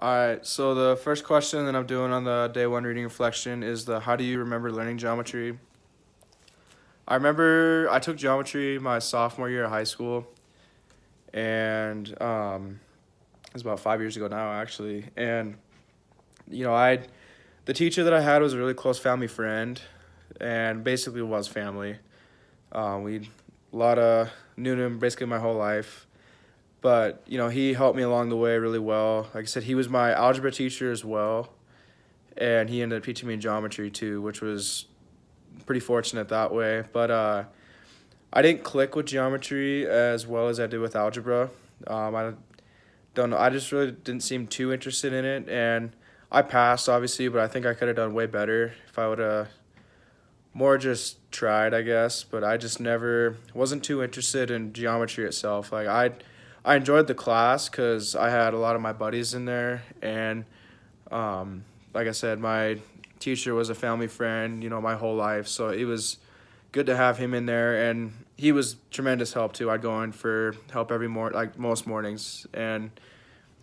All right, so the first question that I'm doing on the day one reading reflection is the how do you remember learning geometry? I remember I took geometry my sophomore year of high school, and it was about 5 years ago now, actually. And the teacher that I had was a really close family friend, and basically was family. We a lot of knew him basically my whole life. But he helped me along the way really well. Like I said, he was my algebra teacher as well, and he ended up teaching me geometry too, which was pretty fortunate that way. But I didn't click with geometry as well as I did with algebra. I don't know. I just really didn't seem too interested in it, and I passed obviously, but I think I could have done way better if I would have more just tried, I guess. But I just never wasn't too interested in geometry itself. I enjoyed the class because I had a lot of my buddies in there, and like I said, my teacher was a family friend, my whole life. So it was good to have him in there, and he was tremendous help too. I'd go in for help every morning, like most mornings, and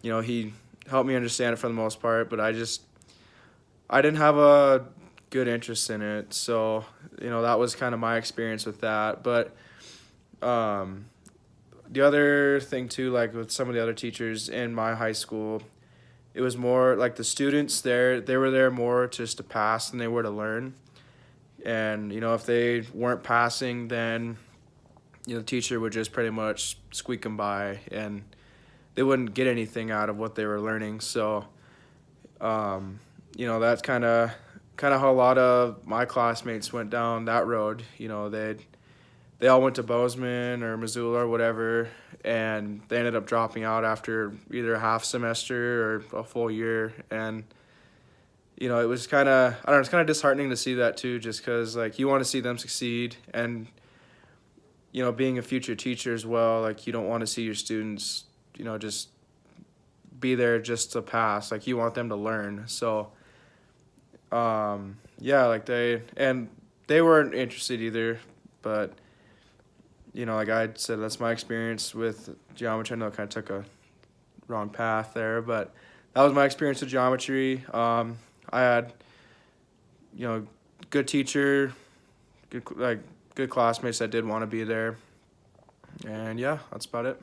he helped me understand it for the most part. But I didn't have a good interest in it, so that was kind of my experience with that. But um, the other thing too, like with some of the other teachers in my high school, it was more like the students there, they were there more just to pass than they were to learn. And if they weren't passing, then the teacher would just pretty much squeak them by, and they wouldn't get anything out of what they were learning. So that's kind of how a lot of my classmates went down that road. They all went to Bozeman or Missoula or whatever, and they ended up dropping out after either a half semester or a full year. And it was I don't know, it's kind of disheartening to see that too, just because like you want to see them succeed, and being a future teacher as well, like you don't want to see your students just be there just to pass. Like you want them to learn. So yeah, like they weren't interested either. But like I said, that's my experience with geometry. I know I kind of took a wrong path there, but that was my experience with geometry. I had, good teacher, good classmates that did want to be there, and yeah, that's about it.